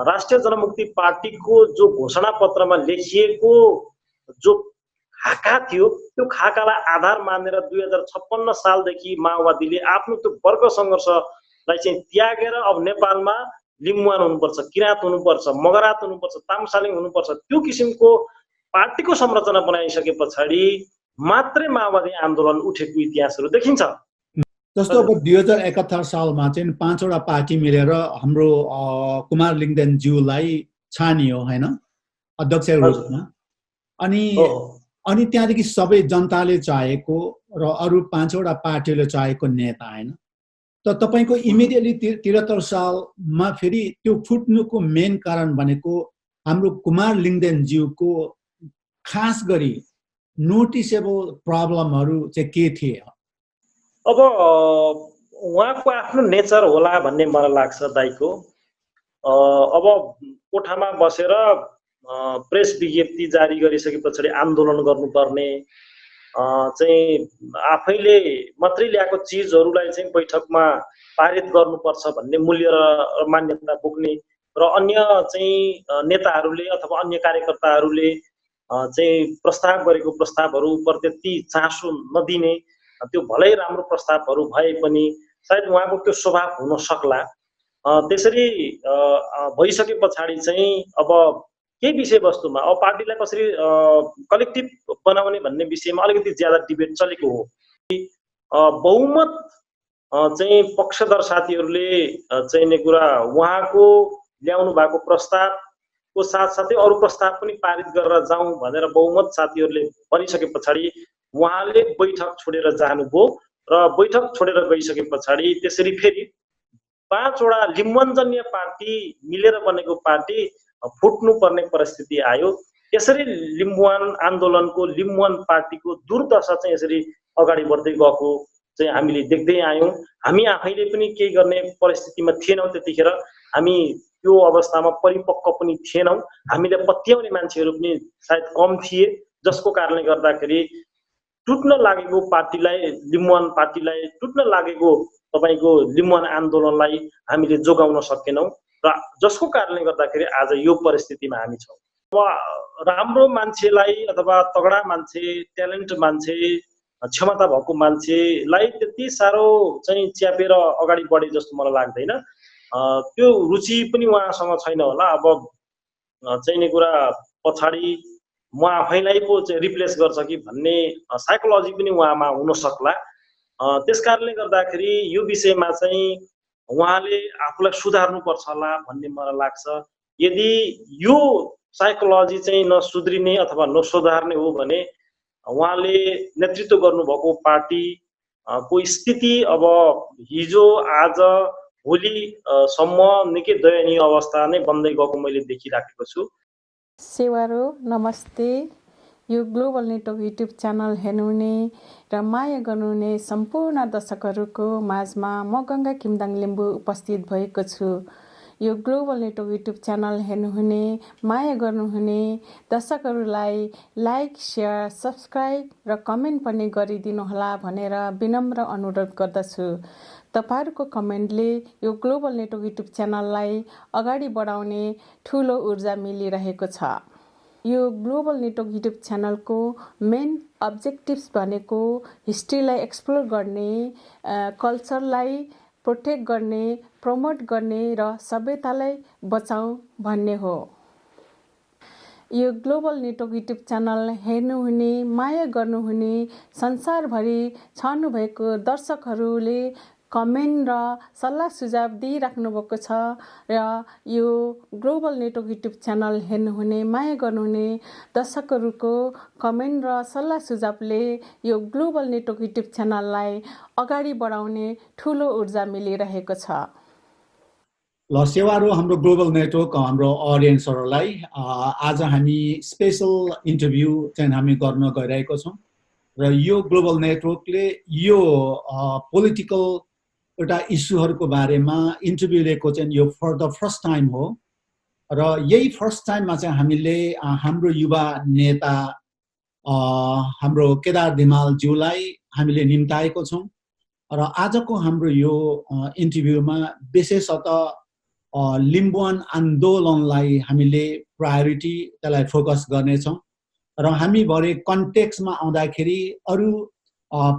राष्ट्रिय जनमुक्ति पार्टीको जो घोषणा पत्रमा लेखिएको जो खाका थियो त्यो खाकालाई आधार मानेर 2056 सालदेखि माओवादीले आफ्नो त्यो वर्ग सङ्घर्षलाई चाहिँ त्यागेर अब नेपालमा लिम्बुवान हुनुपर्छ, किराँत हुनुपर्छ, मगरात हुनुपर्छ, तामसालिङ हुनुपर्छ, त्यो किसिमको पार्टीको संरचना बनाइसके पछाडि मात्रै माओवादी आन्दोलन उठेको इतिहासहरू देखिन्छ। जस्तो अब 2071 सालमा चाहिँ 5 वटा पार्टी मिलेर हाम्रो कुमार लिङ्गदेन ज्यूलाई छानियो हैन अध्यक्षको रूपमा। अनि त्यहाँदेखि सबै जनताले चाहेको र अरु 5 वटा पार्टीले चाहेको नेता हैन। त तपाईको इमिडिएटली 73 सालमा फेरि त्यो फुट्नुको मेन कारण भनेको हाम्रो कुमार लिङ्गदेन ज्यूको खास गरी नोटिसेबल प्रब्लमहरु चाहिँ के थिए? अब उहाँको आफ्नो नेचर होला भन्ने मलाई लाग्छ दाइको। अब कोठामा बसेर प्रेस विज्ञप्ति जारी गरिसके पछाडि आन्दोलन गर्नुपर्ने चाहिँ आफैले मात्रै ल्याएको चिजहरूलाई चाहिँ बैठकमा पारित गर्नुपर्छ भन्ने मूल्य र मान्यता बोक्ने र अन्य चाहिँ नेताहरूले अथवा अन्य कार्यकर्ताहरूले चाहिँ प्रस्ताव गरेको प्रस्तावहरू उपर त्यति चासो नदिने, त्यो भलै राम्रो प्रस्तावहरू भए पनि सायद उहाँको त्यो स्वभाव हुन सक्ला। त्यसरी भइसके पछाडि चाहिँ अब केही विषयवस्तुमा अब पार्टीलाई कसरी कलेक्टिभ बनाउने भन्ने विषयमा अलिकति ज्यादा डिबेट चलेको हो। बहुमत चाहिँ पक्षधर साथीहरूले चाहिने कुरा उहाँको ल्याउनु भएको प्रस्तावको साथसाथै अरू प्रस्ताव पनि पारित गरेर जाउँ भनेर बहुमत साथीहरूले भनिसके पछाडि उहाँले बैठक छोडेर जानुभयो र बैठक छोडेर गइसके पछाडि त्यसरी फेरि 5 वटा लिम्बुवानजन्य पार्टी मिलेर बनेको पार्टी फुट्नु पर्ने परिस्थिति आयो। यसरी लिम्बुवान आन्दोलनको लिम्बुवान पार्टीको दुर्दशा चाहिँ यसरी अगाडि बढ्दै गएको चाहिँ हामीले देख्दै आयौं। हामी आफैले पनि केही गर्ने परिस्थितिमा थिएनौं। त्यतिखेर हामी त्यो अवस्थामा परिपक्व पनि थिएनौं। हामीले पत्याउने मान्छेहरू पनि सायद कम थिए, जसको कारणले गर्दाखेरि टुट्न लागेको पार्टीलाई, लिम्बुवान पार्टीलाई टुट्न लागेको तपाईको लिम्बुवान आन्दोलनलाई हामीले जोगाउन सकेनौं र जसको कारणले गर्दाखेरि आज यो परिस्थितिमा हामी छौं। अब राम्रो मान्छेलाई अथवा तगडा मान्छे, ट्यालेन्ट मान्छे, क्षमता भएको मान्छेलाई त्यति साह्रो चाहिँ च्यापेर अगाडि बढे जस्तो मलाई लाग्दैन। त्यो रुचि पनि उहाँसँग छैन होला। अब चाहिने कुरा पछाडि म आफैलाई पो चाहिँ रिप्लेस गर्छ कि भन्ने साइकोलोजी पनि उहाँमा हुन सक्ला। त्यसकारणले गर्दाखेरि यो विषयमा चाहिँ उहाँले आफूलाई सुधार्नु पर्छ होला भन्ने मलाई लाग्छ। यदि यो साइकोलोजी चाहिँ नसुध्रिने अथवा नसुधार्ने हो भने उहाँले नेतृत्व गर्नुभएको पार्टी को स्थिति अब हिजो आज भोलि सम्म निकै दयनीय अवस्था नै बन्दै गएको मैले देखिराखेको छु। सेवारो नमस्ते। यो ग्लोबल नेटवर्क युट्युब च्यानल हेर्नुहुने र माया गर्नुहुने सम्पूर्ण दर्शकहरूको माझमा म गंगा किमदाङ लिम्बू उपस्थित भएको छु। यो ग्लोबल नेटवर्क युट्युब च्यानल हेर्नुहुने माया गर्नुहुने दर्शकहरूलाई लाइक, शेयर, सब्स्क्राइब र कमेन्ट पनि गरिदिनुहोला भनेर विनम्र अनुरोध गर्दछु। तपाईहरुको कमेन्टले यो ग्लोबल नेटवर्क युट्युब च्यानललाई अगाडि बढाउने ठूलो ऊर्जा मिलिरहेको छ। यो ग्लोबल नेटवर्क युट्युब च्यानलको मेन अब्जेक्टिभ्स भनेको हिस्ट्रीलाई एक्सप्लोर गर्ने, कल्चरलाई प्रोटेक्ट गर्ने, प्रमोट गर्ने र सभ्यतालाई बचाऊ भन्ने हो। यो ग्लोबल नेटवर्क युट्युब च्यानल हेर्नुहुने, माया गर्नुहुने, संसारभरि छाड्नु भएको दर्शकहरूले कमेन्ट र सल्लाह सुझाव दिइराख्नु भएको छ र यो ग्लोबल नेटवर्क युट्युब च्यानल हेर्नुहुने, माया गर्नुहुने दर्शकहरूको कमेन्ट र सल्लाह सुझावले यो ग्लोबल नेटवर्क युट्युब च्यानललाई अगाडि बढाउने ठूलो ऊर्जा मिलिरहेको छ। ल सेवारो हाम्रो ग्लोबल नेटवर्क हाम्रो ऑडियन्सहरुलाई आज हामी स्पेशल इन्टरभ्यु चाहिँ हामी गर्न गइरहेको छौं र यो ग्लोबल नेटवर्कले यो पोलिटिकल एउटा इस्युहरुको बारेमा इन्टरभ्यु लिएको चाहिँ यो फर द फर्स्ट टाइम हो र यही फर्स्ट टाइममा चाहिँ हामीले हाम्रो युवा नेता हाम्रो केदार धिमाल ज्यूलाई हामीले निम्ताएको छौं र आजको हाम्रो यो इन्टरभ्युमा विशेषतः लिम्बुवान आन्दोलनलाई हामीले प्रायोरिटी त्यसलाई फोकस गर्नेछौँ र हामी भरे कन्टेक्स्टमा आउँदाखेरि अरू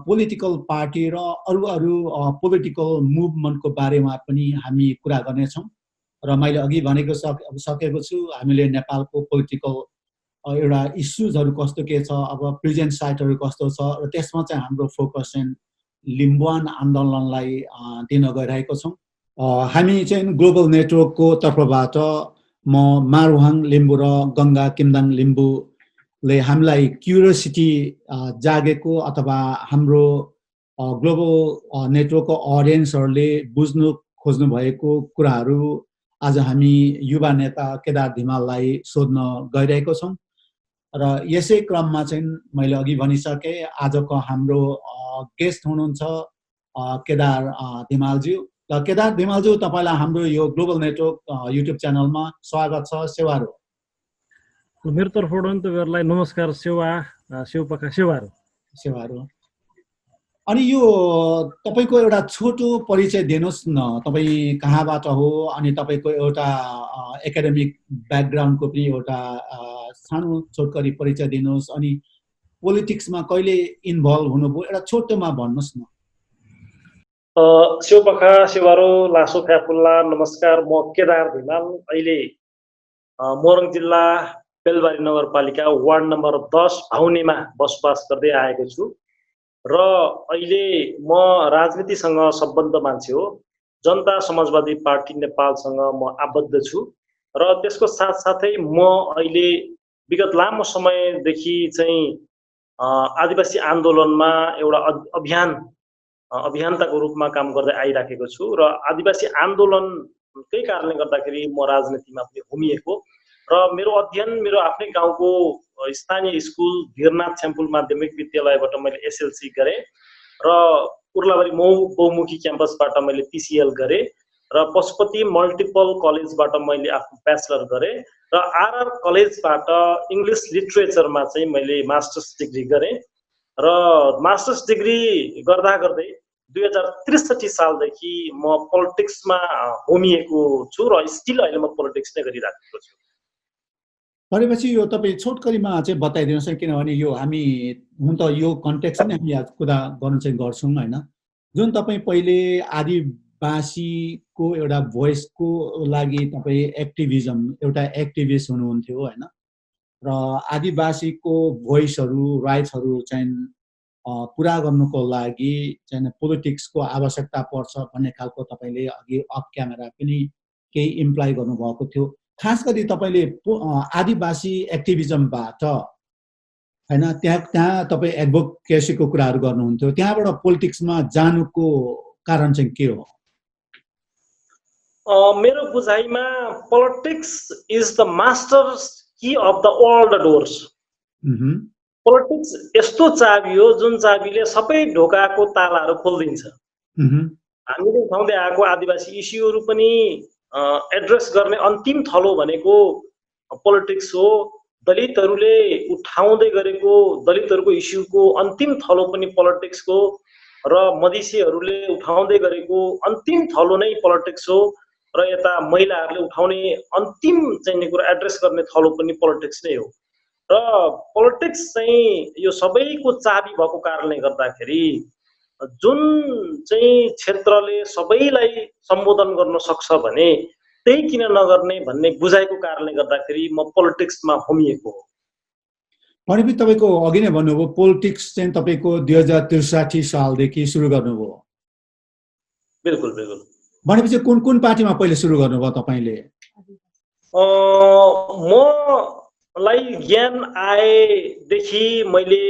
पोलिटिकल पार्टी र अरू पोलिटिकल मुभमेन्टको बारेमा पनि हामी कुरा गर्नेछौँ र मैले अघि भनेको सकेको छु हामीले नेपालको पोलिटिकल एउटा इस्युजहरू कस्तो के छ अब प्रेजेन्ट साइटहरू कस्तो छ र त्यसमा चाहिँ हाम्रो फोकस चाहिँ लिम्बुवान आन्दोलनलाई दिन गइरहेको छौँ। हामी चाहिँ ग्लोबल नेटवर्कको तर्फबाट म मारुहाङ लिम्बू र गङ्गा किमदाङ लिम्बूले हामीलाई क्युरियोसिटी जागेको अथवा हाम्रो ग्लोबल नेटवर्कको अडियन्सहरूले बुझ्नु खोज्नु भएको कुराहरू आज हामी युवा नेता केदार धिमाललाई सोध्न गइरहेको छौँ र यसै क्रममा चाहिँ मैले अघि भनिसके आजको हाम्रो गेस्ट हुनुहुन्छ केदार धिमालज्यू र केदार धिमालज्यू तपाईलाई हाम्रो यो ग्लोबल नेटवर्क युट्युब च्यानलमा स्वागत छ। सेवारो मेरो तर्फबाट तपाईहरुलाई नमस्कार। सेवारो अनि यो तपाईको एउटा छोटो परिचय दिनुस् न, तपाई कहाँबाट हो अनि तपाईको एउटा एकाडेमिक ब्याकग्राउन्डको पनि एउटा सानो छोटकरी परिचय दिनुस् अनि पोलिटिक्समा कहिले इन्भल्भ हुनुभयो एउटा छोटोमा भन्नुस् न। सेवापखा सेवारो लासो फ्याफुल्ला नमस्कार। म केदार धिमाल अहिले मोरङ जिल्ला बेलबारी नगरपालिका वार्ड नम्बर 10 भाउनेमा बसोबास गर्दै आएको छु र अहिले म राजनीतिसँग सम्बद्ध मान्छे हो। जनता समाजवादी पार्टी नेपालसँग म आबद्ध छु र त्यसको साथसाथै म अहिले विगत लामो समयदेखि चाहिँ आदिवासी आन्दोलनमा एउटा अभियन्ताको रूपमा काम गर्दै आइराखेको छु र आदिवासी आन्दोलनकै कारणले गर्दाखेरि म राजनीतिमा पनि घुमिएको र मेरो अध्ययन मेरो आफ्नै गाउँको स्थानीय स्कुल धीरनाथ छ्याम्पुल माध्यमिक विद्यालयबाट मैले एसएलसी गरेँ र उर्लाबारी बहुमुखी क्याम्पसबाट मैले पिसिएल गरेँ र पशुपति मल्टिपल कलेजबाट मैले आफ्नो ब्याचलर गरेँ र आरआर कलेजबाट इङ्ग्लिस लिटरेचरमा चाहिँ मैले मास्टर्स डिग्री गरेँ र मास्टर्स डिग्री गर्दा गर्दै 2063 सालदेखि म पोलिटिक्समा होमिएको छु र स्टिल अहिले म पोलिटिक्स नै गरिराखेको छु। भनेपछि यो तपाईँ छोटकरीमा चाहिँ बताइदिनुहोस् न, किनभने यो हामी हुन त यो कन्टेक्स्ट नै हामी आज कुरा गर्नु चाहिँ गर्छौँ होइन। जुन तपाईँ पहिले आदिवासीको एउटा भोइसको लागि तपाईँ एउटा एक्टिभिस्ट हुनुहुन्थ्यो होइन र आदिवासीको भोइसहरू राइट्सहरू चाहिँ पुरा गर्नुको लागि चाहिँ पोलिटिक्सको आवश्यकता पर्छ भन्ने खालको तपाईँले अघि अफ क्यामेरा पनि केही इम्प्लाइ गर्नुभएको थियो। खास गरी तपाईँले आदिवासी एक्टिभिजमबाट होइन त्यहाँ तपाईँ एडभोकेसीको कुराहरू गर्नुहुन्थ्यो, त्यहाँबाट पोलिटिक्समा जानुको कारण चाहिँ के हो? मेरो बुझाइमा politics is the master key of the all the doors. Politics यस्तो चाबी हो जुन चाबीले सबै ढोकाको तालाहरू खोलिदिन्छ। हामीले उठाउँदै आएको आदिवासी इस्युहरू पनि एड्रेस गर्ने अन्तिम थलो भनेको पोलिटिक्स हो। दलितहरूले उठाउँदै गरेको दलितहरूको इस्युको अन्तिम थलो पनि पोलिटिक्सको र मधेसीहरूले उठाउँदै गरेको अन्तिम थलो नै पोलिटिक्स हो र यता महिलाहरूले उठाउने अन्तिम चाहिँ कुरा एड्रेस गर्ने थलो पनि पोलिटिक्स नै हो र पोलिटिक्स चाहिँ यो सबैको चाबी भएको कारणले गर्दाखेरि जुन चाहिँ क्षेत्रले सबैलाई सम्बोधन गर्न सक्छ भने त्यही किन नगर्ने भन्ने बुझाइको कारणले गर्दाखेरि म पोलिटिक्समा होमिएको हो। भनेपछि तपाईँको अघि नै भन्नुभयो पोलिटिक्स चाहिँ तपाईँको 2063 सालदेखि सुरु गर्नुभयो। बिल्कुल बिल्कुल। भनेपछि कुन कुन पार्टीमा पहिले सुरु गर्नुभयो तपाईँले? मलाई ज्ञान आएदेखि मैले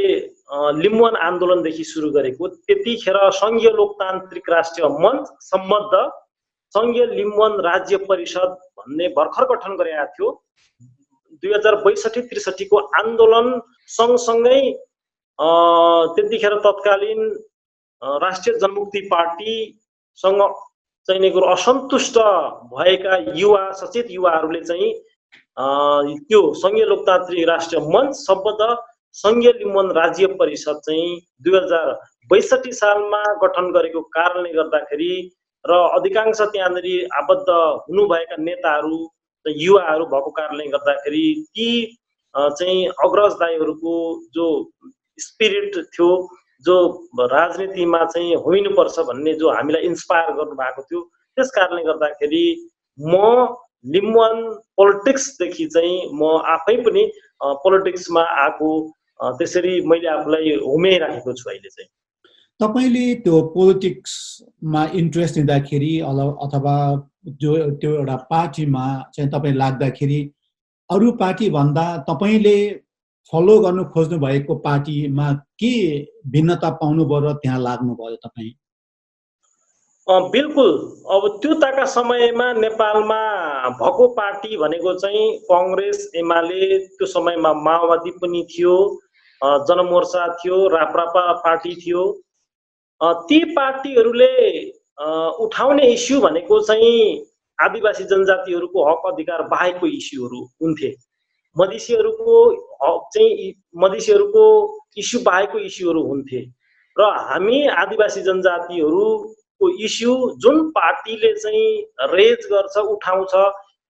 लिम्बुवान आन्दोलनदेखि सुरु गरेको। त्यतिखेर संघीय लोकतान्त्रिक राष्ट्रिय मञ्च सम्बद्ध संघीय लिम्बुवान राज्य परिषद भन्ने भर्खर गठन गरेको थियो। 2062-63 को आन्दोलन सँगसँगै त्यतिखेर तत्कालीन राष्ट्रिय जनमुक्ति पार्टीसँग चाहिँ असन्तुष्ट भएका सचेत युवाहरूले चाहिँ त्यो संघीय लोकतान्त्रिक राष्ट्रिय मञ्च सम्बद्ध संघीय लिम्बुवान राज्य परिषद चाहिँ 2062 सालमा गठन गरेको कारणले गर्दाखेरि र अधिकांश त्यहाँनिर आबद्ध हुनुभएका नेताहरू युवाहरू भएको कारणले गर्दाखेरि ती चाहिँ अग्रजदायीहरूको जो स्पिरिट थियो, जो राजनीतिमा चाहिँ होइनुपर्छ भन्ने जो हामीलाई इन्स्पायर गर्नु भएको थियो, त्यस कारणले गर्दाखेरि म लिम्बुवान पोलिटिक्सदेखि चाहिँ म आफै पनि पोलिटिक्समा आएको, त्यसरी मैले आफूलाई होमिराखेको छु। अहिले चाहिँ तपाईले त्यो पोलिटिक्समा इन्ट्रेस्ट लिँदाखेरि अथवा त्यो एउटा पार्टीमा चाहिँ तपाईँ लाग्दाखेरि अरू पार्टी भन्दा तपाईले फलो गर्नु खोज्नु भएको पार्टीमा के भिन्नता पाउनुभयो र त्यहाँ लाग्नुभयो तपाईँ? बिल्कुल। अब त्यो ताका समयमा नेपालमा भएको पार्टी भनेको चाहिँ कांग्रेस, एमाले, त्यो समयमा माओवादी पनि थियो, जनमोर्चा थियो, राप्रपा पार्टी थियो। ती पार्टीहरूले उठाउने इस्यु भनेको चाहिँ आदिवासी जनजातिहरूको हक अधिकार बाहेकको इस्युहरू हुन्थे। मधेसीहरूको इस्यु बाहेकको इस्युहरू हुन्थे र हामी आदिवासी जनजातिहरूको इस्यु जुन पार्टीले चाहिँ रेज गर्छ, उठाउँछ,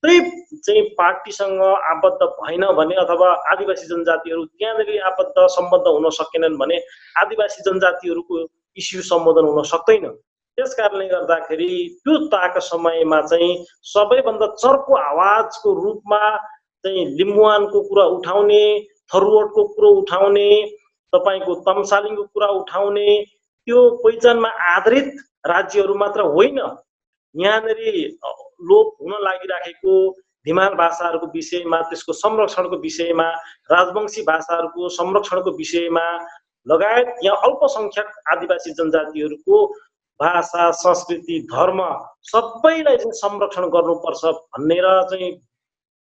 त्यही चाहिँ पार्टीसँग आबद्ध भएन भने अथवा आदिवासी जनजातिहरू त्यहाँनिर आबद्ध सम्बद्ध हुन सकेनन् भने आदिवासी जनजातिहरूको इस्यु सम्बोधन हुन सक्दैन। त्यस कारणले गर्दाखेरि त्यो ताका समयमा चाहिँ सबैभन्दा चर्को आवाजको रूपमा चाहिँ लिम्बुवानको कुरा उठाउने, थरुवटको कुरा उठाउने, तपाईको तम्सालिङको कुरा उठाउने, त्यो पहिचानमा आधारित राज्यहरू मात्र होइन, यहाँनिर लोप हुन लागिराखेको धिमाल भाषाहरूको विषयमा, त्यसको संरक्षणको विषयमा, राजवंशी भाषाहरूको संरक्षणको विषयमा लगायत यहाँ अल्पसंख्यक आदिवासी जनजातिहरूको भाषा, संस्कृति, धर्म सबैलाई चाहिँ संरक्षण गर्नुपर्छ भनेर चाहिँ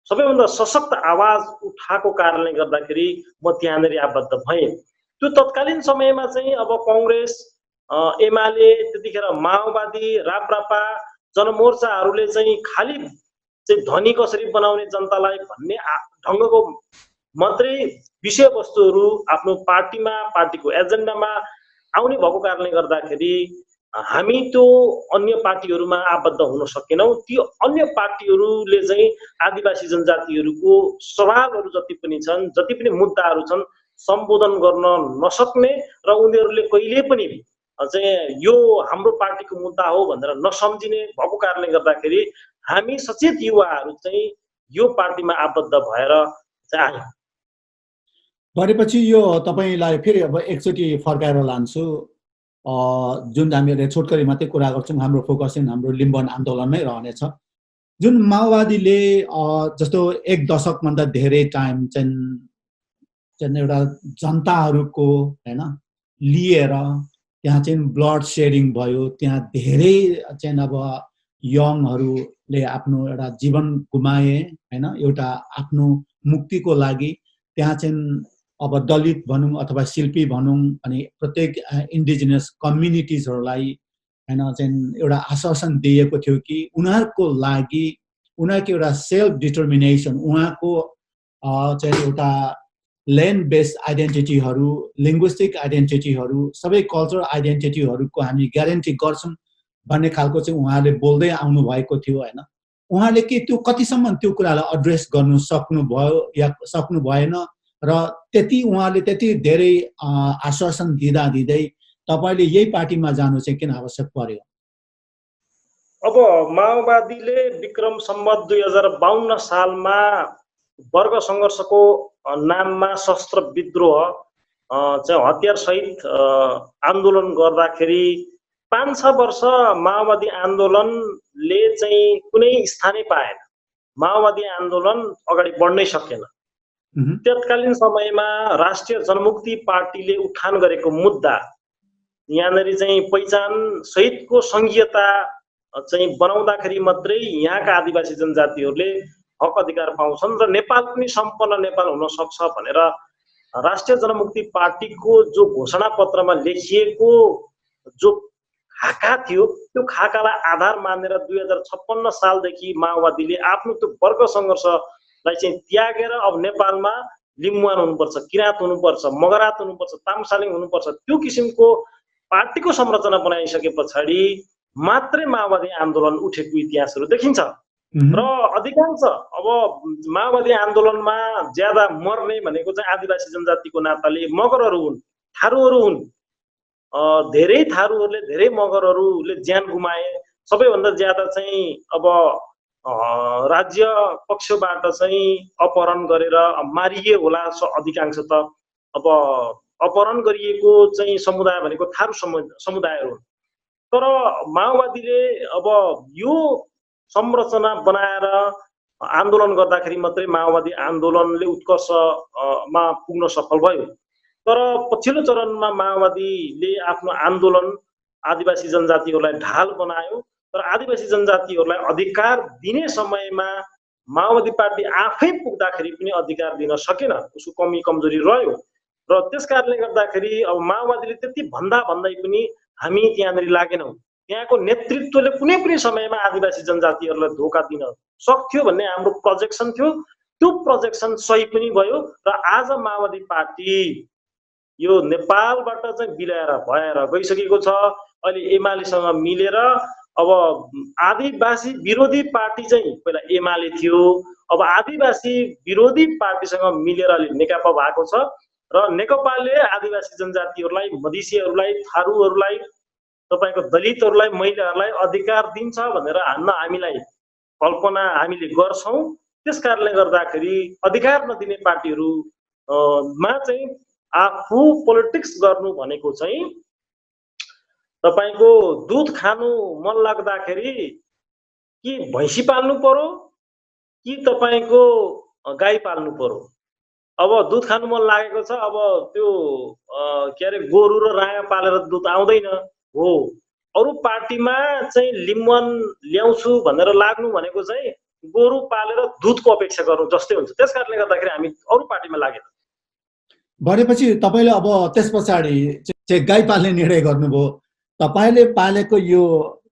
सबैभन्दा सशक्त आवाज उठाएको कारणले गर्दाखेरि म त्यहाँनिर आबद्ध भएँ। त्यो तत्कालीन समयमा चाहिँ अब कांग्रेस, एमाले, त्यतिखेर माओवादी, राप्रपा, जनमोर्चाहरूले चाहिँ खालि चाहिँ धनी कसरी बनाउने जनतालाई भन्ने ढङ्गको मात्रै विषयवस्तुहरू आफ्नो पार्टीमा, पार्टीको एजेन्डामा आउने भएको कारणले गर्दाखेरि हामी त्यो अन्य पार्टीहरूमा आबद्ध हुन सकेनौँ। ती अन्य पार्टीहरूले चाहिँ आदिवासी जनजातिहरूको सवालहरू जति पनि छन्, जति पनि मुद्दाहरू छन्, सम्बोधन गर्न नसक्ने र उनीहरूले कहिले पनि चाहिँ यो हाम्रो पार्टीको मुद्दा हो भनेर नसम्झिने भएको कारणले गर्दाखेरि हामी सचेत युवाहरू चाहिँ यो पार्टीमा आबद्ध भएर चाहिँ आयौँ। गरेपछि यो तपाईलाई फेरि अब एकचोटि फर्काएर लान्छु, जुन हामीले छोटकरी मात्रै कुरा गर्छौँ, हाम्रो फोकस चाहिँ हाम्रो लिम्बुवान आन्दोलनमै रहनेछ। जुन माओवादीले जस्तो एक दशकभन्दा धेरै टाइम चाहिँ एउटा जनताहरूको हैन लिएर त्यहाँ चाहिँ ब्लड सेयरिङ भयो, त्यहाँ धेरै चाहिँ अब यङहरूले आफ्नो एउटा जीवन गुमाए हैन, एउटा आफ्नो मुक्तिको लागि। त्यहाँ चाहिँ अब दलित भनौँ अथवा शिल्पी भनौँ, अनि प्रत्येक इन्डिजिनियस कम्युनिटिजहरूलाई हैन चाहिँ एउटा आश्वासन दिएको थियो कि उनीहरूको लागि उनीहरूको एउटा सेल्फ डिटर्मिनेसन, उहाँको चाहिँ एउटा ल्यान्ड बेस्ड आइडेन्टिटीहरू, लिङ्ग्विस्टिक आइडेन्टिटीहरू, सबै कल्चरल आइडेन्टिटीहरूको हामी ग्यारेन्टी गर्छौँ भन्ने खालको चाहिँ उहाँले बोल्दै आउनु भएको थियो हैन। उहाँले के त्यो कतिसम्म त्यो कुरालाई एड्रेस गर्नु सक्नुभयो या सक्नु भएन, र उहाँले त्यति धेरै आश्वासन दिँदै तपाईले यही पार्टीमा जानु चाहिँ किन आवश्यक पर्यो? अब माओवादीले विक्रम सम्वत 2052 सालमा वर्ग सङ्घर्षको नाममा शस्त्र विद्रोह चाहिँ हतियार सहित आन्दोलन गर्दाखेरि 5-6 वर्ष माओवादी आन्दोलनले चाहिँ कुनै स्थानै पाएन। माओवादी आन्दोलन अगाडि बढ्नै सकेन। तत्कालीन समयमा राष्ट्रिय जनमुक्ति पार्टीले उठान गरेको मुद्दा यहाँनिर चाहिँ पहिचान सहितको संघीयता चाहिँ बनाउँदाखेरि मात्रै यहाँका आदिवासी जनजातिहरूले हक अधिकार पाउँछन् र नेपाल पनि सम्पन्न नेपाल हुन सक्छ भनेर राष्ट्रिय जनमुक्ति पार्टीको जो घोषणा पत्रमा लेखिएको जो खाका थियो, त्यो खाकालाई आधार मानेर 2056 सालदेखि माओवादीले आफ्नो त्यो वर्ग सङ्घर्षलाई चाहिँ त्यागेर अब नेपालमा लिम्बुवान हुनुपर्छ, किराँत हुनुपर्छ, मगरात हुनुपर्छ, तामसालिङ हुनुपर्छ, त्यो किसिमको पार्टीको संरचना बनाइसके पछाडि मात्रै माओवादी आन्दोलन उठेको इतिहासहरू देखिन्छ। र अधिकांश अब माओवादी आन्दोलनमा ज्यादा मर्ने भनेको चाहिँ आदिवासी जनजातिको नाताले मगरहरू हुन्, थारूहरू हुन्। धेरै थारूहरूले, धेरै मगरहरूले ज्यान गुमाए। सबैभन्दा ज्यादा चाहिँ अब राज्य पक्षबाट चाहिँ अपहरण गरेर मारिए होला अधिकांश त। अब अपहरण गरिएको चाहिँ समुदाय भनेको थारू समुदायहरू हुन्। तर माओवादीले अब यो संरचना बनाएर आन्दोलन गर्दाखेरि मात्रै माओवादी आन्दोलनले उत्कर्षमा पुग्न सफल भयो। तर पछिल्लो चरणमा माओवादीले आफ्नो आन्दोलन आदिवासी जनजातिहरूलाई ढाल बनायो। तर आदिवासी जनजातिहरूलाई अधिकार दिने समयमा माओवादी पार्टी आफै पुग्दाखेरि पनि अधिकार दिन सकेन, उसको कमी कमजोरी रह्यो। र त्यसकारणले गर्दाखेरि अब माओवादीले त्यति भन्दा भन्दै पनि हामी त्यहाँनिर लागेनौँ। त्यहाँको नेतृत्वले कुनै पनि समयमा आदिवासी जनजातिहरूलाई धोका दिन सक्थ्यो भन्ने हाम्रो प्रोजेक्सन थियो। त्यो प्रोजेक्सन सही पनि भयो। र आज माओवादी पार्टी यो नेपालबाट चाहिँ बिलाएर भएर गइसकेको छ। अहिले एमालेसँग मिलेर अब आदिवासी विरोधी पार्टी चाहिँ पहिला एमाले थियो, अब आदिवासी विरोधी पार्टीसँग मिलेर अहिले नेकपा भएको छ। र नेकपाले आदिवासी जनजातिहरूलाई, मधेसीहरूलाई, थारूहरूलाई, तपाईको दलितहरूलाई, महिलाहरूलाई अधिकार दिन्छ भनेर हामीलाई कल्पना हामीले गर्छौं। त्यसकारणले गर्दाखेरि अधिकार नदिने पार्टीहरू मा चाहिँ आफू पोलिटिक्स गर्नु भनेको चाहिँ तपाईको दूध खानु मन लाग्दाखेरि कि भैँसी पाल्नु पर्यो कि तपाईको गाई पाल्नु पर्यो। अब दूध खानु मन लागेको छ, अब त्यो के अरे गोरु र राँगा पालेर दूध आउँदैन हो। अरु पार्टीमा चाहिँ लिम्बन ल्याउँछु भनेर लाग्नु भनेको चाहिँ गोरु पालेर दूधको अपेक्षा गर्नु जस्तै हुन्छ। त्यसकारणले गर्दाखेरि हामी अरु पार्टीमा लागेन। भनेपछि तपाईले अब त्यसपछि चाहिँ गाई पाल्ने निर्णय गर्नुभयो। तपाईले पालेको यो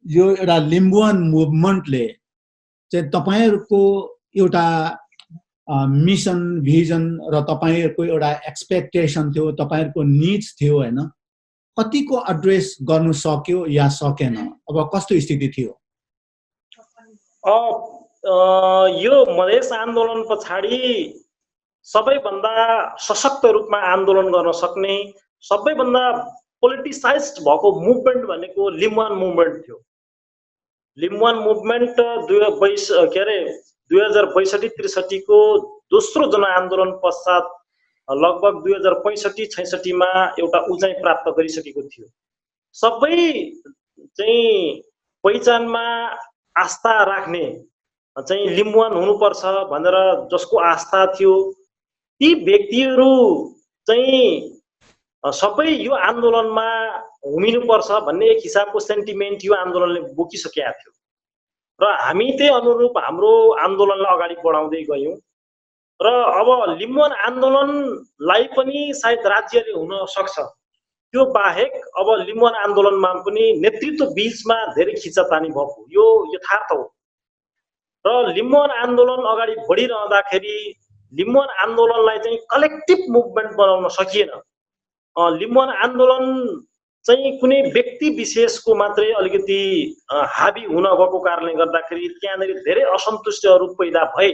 एउटा लिम्बुवान मुभमेन्टले चाहिँ तपाईहरुको एउटा मिसन, भिजन र तपाईहरुको एउटा एक्सपेक्टेसन थियो, तपाईहरुको निड्स थियो हैन, कतिको एड्रेस गर्नु सक्यो या सकेन? अब कस्तो स्थिति थियो? यो मधेस आन्दोलन पछाडि सबैभन्दा सशक्त रूपमा आन्दोलन गर्न सक्ने, सबैभन्दा पोलिटिसाइज्ड भएको मुभमेन्ट भनेको लिम्बुवान मुभमेन्ट थियो। लिम्बुवान मुभमेन्ट 2062-63 को दोस्रो जनआन्दोलन पश्चात लगभग 2065-66 मा एउटा उचाइ प्राप्त गरिसकेको थियो। सबै चाहिँ पहिचानमा आस्था राख्ने चाहिँ लिम्बुवान हुनुपर्छ भनेर जसको आस्था थियो, ती व्यक्तिहरू चाहिँ सबै यो आन्दोलनमा हुमिनुपर्छ भन्ने एक हिसाबको सेन्टिमेन्ट यो आन्दोलनले बोकिसकेका थियो। र हामी त्यही अनुरूप हाम्रो आन्दोलनलाई अगाडि बढाउँदै गयौं। र अब लिम्बुवान आन्दोलनलाई पनि सायद राज्यले हुन सक्छ। त्यो बाहेक अब लिम्बुवान आन्दोलनमा पनि नेतृत्व बीचमा धेरै खिचातानी भएको यो यथार्थ हो। र लिम्बुवान आन्दोलन अगाडि बढिरहँदाखेरि लिम्बुवान आन्दोलनलाई चाहिँ कलेक्टिभ मुभमेन्ट बनाउन सकिएन। लिम्बुवान आन्दोलन चाहिँ कुनै व्यक्ति विशेषको मात्रै अलिकति हाबी हुन गएको कारणले गर्दाखेरि त्यहाँनिर धेरै असन्तुष्टिहरू पैदा भए।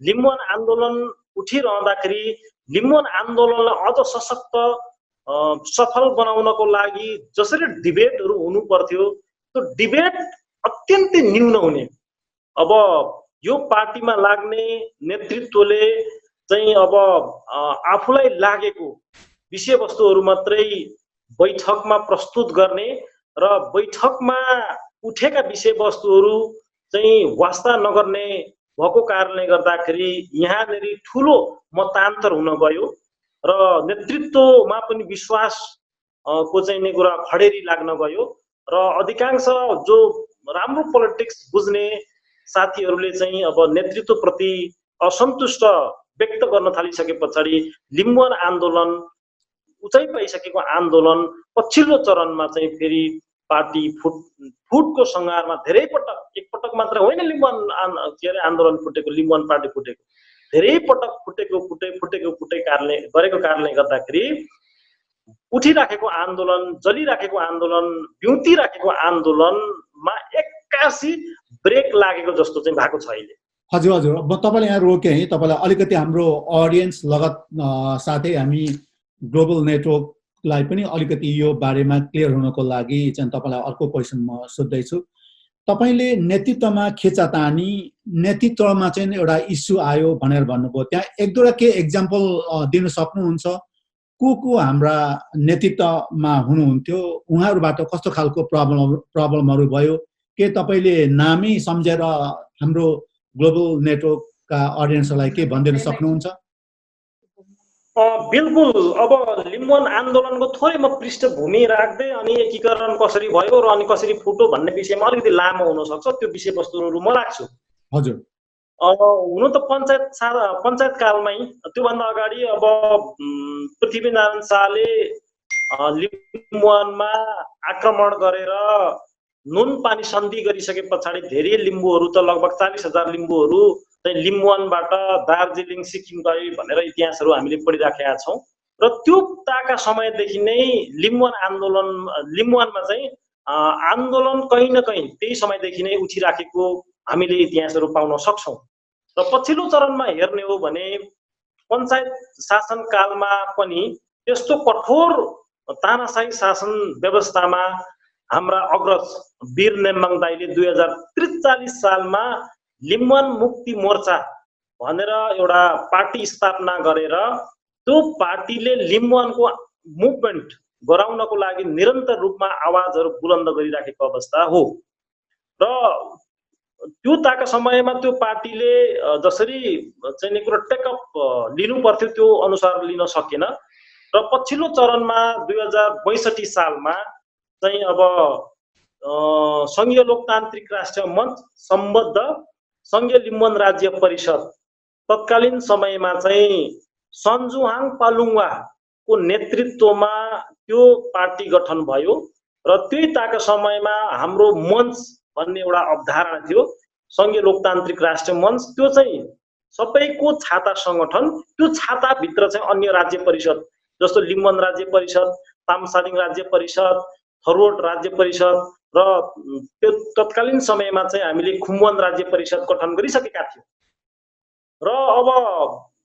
लिम्बुवान आन्दोलन उठिरहँदाखेरि लिम्बुवान आन्दोलनलाई अझ सशक्त सफल बनाउनको लागि जसरी डिबेटहरू हुनु पर्थ्यो, त्यो डिबेट अत्यन्तै न्यून हुने। अब यो पार्टीमा लाग्ने नेतृत्वले चाहिँ अब आफूलाई लागेको विषयवस्तुहरू मात्रै बैठकमा प्रस्तुत गर्ने र बैठकमा उठेका विषयवस्तुहरू चाहिँ वास्ता नगर्ने भएको कारणले गर्दाखेरि यहाँनिर ठुलो मतान्तर हुन गयो र नेतृत्वमा पनि विश्वास को चाहिँ कुरा खडेरी लाग्न गयो। र अधिकांश जो राम्रो पोलिटिक्स बुझ्ने साथीहरूले चाहिँ अब नेतृत्वप्रति असन्तुष्ट व्यक्त गर्न थालिसके पछाडि लिम्बुवान आन्दोलन, उचाइ पाइसकेको आन्दोलन पछिल्लो चरणमा चाहिँ फेरि पार्टी फुटको संहारमा धेरै पटक, एकपटक मात्र होइन लिम्बुवान आन्दोलन फुटेको, लिम्बुवान पार्टी फुटेको, धेरै पटक फुटेको कारणले गर्दाखेरि उठिराखेको आन्दोलन, जलिराखेको आन्दोलन, बिउतिराखेको आन्दोलनमा एक्कासी ब्रेक लागेको जस्तो चाहिँ भएको छ अहिले। हजुर हजुर, म तपाईँलाई यहाँ रोकेँ है, तपाईँलाई अलिकति हाम्रो अडियन्स लगत साथै हामी ग्लोबल नेटवर्कलाई पनि अलिकति यो बारेमा क्लियर हुनको लागि चाहिँ तपाईँलाई अर्को क्वेसन म सोध्दैछु। तपाईँले नेतृत्वमा खेचातानी, नेतृत्वमा चाहिँ एउटा इस्यु आयो भनेर भन्नुभयो, त्यहाँ एक दुईवटा के एक्जाम्पल दिन सक्नुहुन्छ? को हाम्रा नेतृत्वमा हुनुहुन्थ्यो, उहाँहरूबाट कस्तो खालको प्रब्लमहरू भयो? के तपाईँले नामै सम्झेर हाम्रो ग्लोबल नेटवर्कका अडियन्सलाई के भनिदिन सक्नुहुन्छ? बिल्कुल। अब लिम्बुवान आन्दोलनको थोरै म पृष्ठभूमि राख्दै अनि एकीकरण कसरी भयो र अनि कसरी फुट्यो भन्ने विषयमा अलिकति लामो हुन सक्छ, त्यो विषयवस्तुहरू म राख्छु। हजुर। हुनु त पञ्चायत कालमै, त्योभन्दा अगाडि अब पृथ्वीनारायण शाहले लिम्बुवानमा आक्रमण गरेर नुन पानी सन्धि गरिसके पछाडि धेरै लिम्बूहरू त लगभग 40,000 लिम्बूहरू चाहिँ लिम्बुवानबाट दार्जिलिङ सिक्किम गए भनेर इतिहासहरू हामीले पढिराखेका छौँ। र त्यो ताका समयदेखि नै लिम्बुवानमा चाहिँ आन्दोलन कहीँ न कहीँ त्यही समयदेखि नै उठिराखेको हामीले इतिहासहरू पाउन सक्छौँ। र पछिल्लो चरणमा हेर्ने हो भने पञ्चायत शासनकालमा पनि त्यस्तो कठोर तानाशाही शासन व्यवस्थामा हाम्रा अग्रज वीर नेम्बाङ दाइले 2043 सालमा लिम्बुवान मुक्ति मोर्चा भनेर एउटा पार्टी स्थापना गरेर त्यो पार्टीले लिम्बुवानको मुभमेन्ट गराउनको लागि निरन्तर रूपमा आवाजहरू बुलन्द गरिराखेको अवस्था हो। र त्यो ताका समयमा त्यो पार्टीले जसरी चाहिँ कुरो टेकअप लिनु पर्थ्यो त्यो अनुसार लिन सकेन। र पछिल्लो चरणमा 2062 सालमा चाहिँ अब संघीय लोकतान्त्रिक राष्ट्रिय मञ्च सम्बद्ध संघीय लिम्बुवान राज्य परिषद तत्कालीन समयमा चाहिँ सन्जुहाङ पालुङवाको नेतृत्वमा त्यो पार्टी गठन भयो। र त्यही ताका समयमा हाम्रो मञ्च भन्ने एउटा अवधारणा थियो, संघीय लोकतान्त्रिक राष्ट्रिय मञ्च। त्यो चाहिँ सबैको छाता सङ्गठन, त्यो छाताभित्र चाहिँ अन्य राज्य परिषद जस्तो लिम्बुवान राज्य परिषद, तामसालिङ राज्य परिषद, थरुवट राज्य परिषद र त्यो तत्कालीन समयमा चाहिँ हामीले खुम्बुवान राज्य परिषद गठन गरिसकेका थियौँ। र अब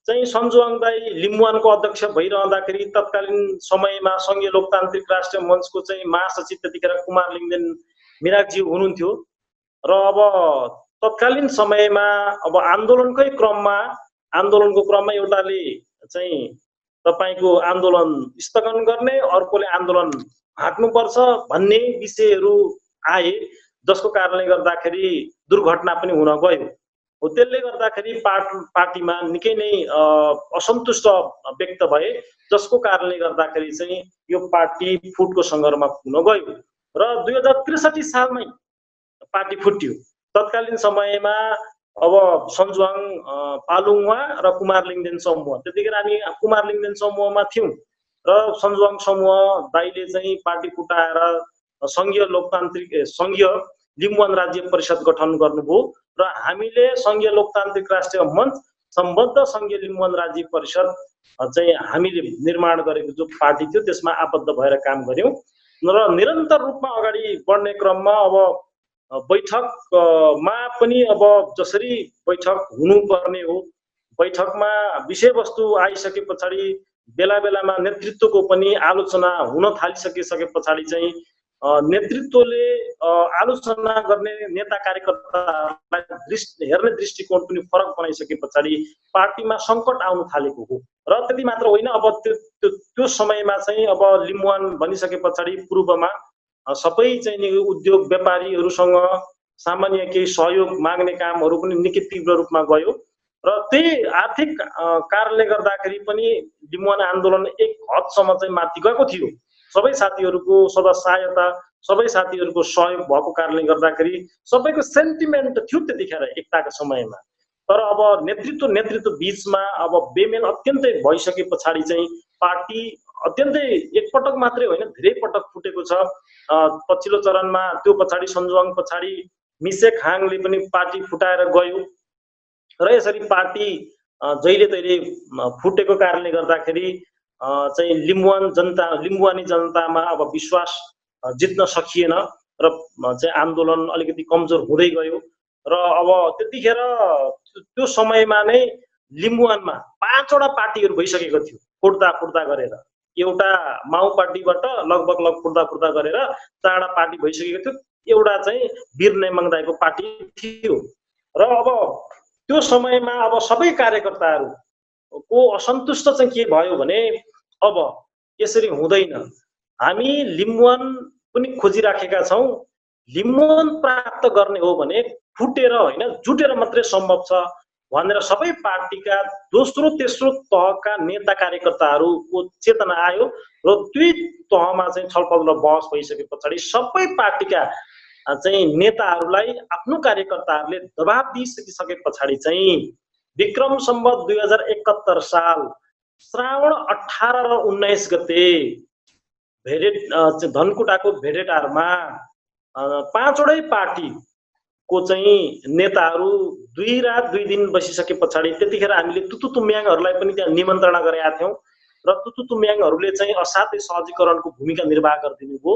चाहिँ सन्जुहाङ दाइ लिम्बुवानको अध्यक्ष भइरहँदाखेरि तत्कालीन समयमा संघीय लोकतान्त्रिक राष्ट्रिय मञ्चको चाहिँ महासचिव त्यतिखेर कुमार लिङदेन मिरागजी हुनुहुन्थ्यो। र अब तत्कालीन समयमा अब आन्दोलनको क्रममा एउटाले चाहिँ तपाईको आन्दोलन स्थगन गर्ने, अर्कोले आन्दोलन हाँक्नुपर्छ भन्ने विषयहरू आए, जसको कारणले गर्दाखेरि दुर्घटना पनि हुन गयो। त्यसले गर्दाखेरि पार्टीमा निकै नै असन्तुष्ट व्यक्त भए, जसको कारणले गर्दाखेरि चाहिँ यो पार्टी फुटको सङ्घर्षमा पुग्न गयो। र 2063 सालमै पार्टी फुट्यो। तत्कालीन समयमा अब सन्जुहाङ पालुङवा र कुमार लिङदेन समूह, त्यतिखेर हामी कुमार लिङदेन समूहमा थियौँ र सन्जुहाङ समूह दाइले चाहिँ पार्टी फुटाएर संघीय लिम्बुवान राज्य परिषद गठन गर्नुभयो। र हामीले संघीय लोकतान्त्रिक राष्ट्रिय मञ्च सम्बद्ध संघीय लिम्बुवान राज्य परिषद चाहिँ हामीले निर्माण गरेको जो पार्टी थियो त्यसमा आबद्ध भएर काम गर्यौँ। र निरन्तर रूपमा अगाडि बढ्ने क्रममा अब बैठकमा पनि अब जसरी बैठक हुनुपर्ने हो, बैठकमा विषयवस्तु आइसके पछाडि बेला बेलामा नेतृत्वको पनि आलोचना हुन थालिसके पछाडि चाहिँ नेतृत्वले आलोचना गर्ने नेता कार्यकर्तालाई हेर्ने दृष्टिकोण पनि फरक बनाइसके पछाडि पार्टीमा सङ्कट आउन थालेको हो। र त्यति मात्र होइन, अब त्यो समयमा चाहिँ अब लिम्बुवान भनिसके पछाडि पूर्वमा सबै चाहिँ उद्योग व्यापारीहरूसँग सामान्य केही सहयोग माग्ने कामहरू पनि निकै तीव्र रूपमा गयो। र त्यही आर्थिक कारणले गर्दाखेरि पनि लिम्बुवान आन्दोलन एक हदसम्म चाहिँ माथि गएको थियो। सबै साथीहरूको सहायता, सबै साथीहरूको सहयोग भएको कारणले गर्दाखेरि सबैको सेन्टिमेन्ट थियो त्यतिखेर एकताको समयमा। तर अब नेतृत्व बीचमा अब बेमेल अत्यन्तै भइसके पछाडि चाहिँ पार्टी अत्यन्तै एकपटक मात्रै होइन धेरै पटक फुटेको छ। पछिल्लो चरणमा त्यो पछाडि सन्जुहाङ पछाडि मिसे खाङले पनि पार्टी फुटाएर गयो। र यसरी पार्टी जहिले तहिले फुटेको कारणले गर्दाखेरि चाहिँ लिम्बुवानी जनतामा अब विश्वास जित्न सकिएन र चाहिँ आन्दोलन अलिकति कमजोर हुँदै गयो र अब त्यतिखेर त्यो समयमा नै लिम्बुवानमा 5 वटा पार्टीहरू भइसकेको थियो फुट्दा गरेर। एउटा माओ पार्टीबाट लगभग फुट्दा गरेर 4 वटा पार्टी भइसकेको थियो। एउटा चाहिँ वीर नेमाङ दाइको पार्टी थियो र अब त्यो समयमा अब सबै कार्यकर्ताहरूको असन्तुष्ट चाहिँ के भयो भने अब यसरी हुँदैन, हामी लिम्बुवान पनि खोजिराखेका छौँ, लिम्बुवान प्राप्त गर्ने हो भने फुटेर होइन जुटेर मात्रै सम्भव छ भनेर सबै पार्टीका दोस्रो तेस्रो तहका नेता कार्यकर्ताहरूको चेतना आयो र दुई तहमा चाहिँ छलफल र बहस भइसके पछाडि सबै पार्टीका चाहिँ नेताहरूलाई आफ्नो कार्यकर्ताहरूले दबाब दिइसकिसके पछाडि चाहिँ विक्रम सम्वत 2071 साल श्रावण 18 र 19 गते धनकुटाको भेडेटारमा 5 वटै पार्टीको चाहिँ नेताहरू 2 रात 2 दिन बसिसके पछाडि त्यतिखेर हामीले तुतु तुम्याङहरूलाई पनि त्यहाँ निमन्त्रणा गरेका थियौं र तुतु तुम्याङहरूले चाहिँ असाध्यै सहजीकरणको भूमिका निर्वाह गरिदिनु भयो।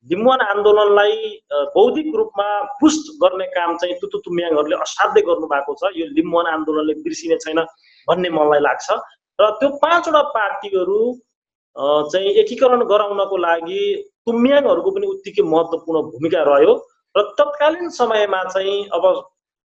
लिम्बुवान आन्दोलनलाई बौद्धिक रूपमा पुष्ट गर्ने काम चाहिँ तुतु तुम्याङहरूले असाध्यै गर्नु भएको छ। यो लिम्बुवान आन्दोलनले बिर्सिने छैन भन्ने मलाई लाग्छ र त्यो 5 वटा पार्टीहरू चाहिँ एकीकरण गराउनको लागि तुम्याङहरूको पनि उत्तिकै महत्त्वपूर्ण भूमिका रह्यो र तत्कालीन समयमा चाहिँ अब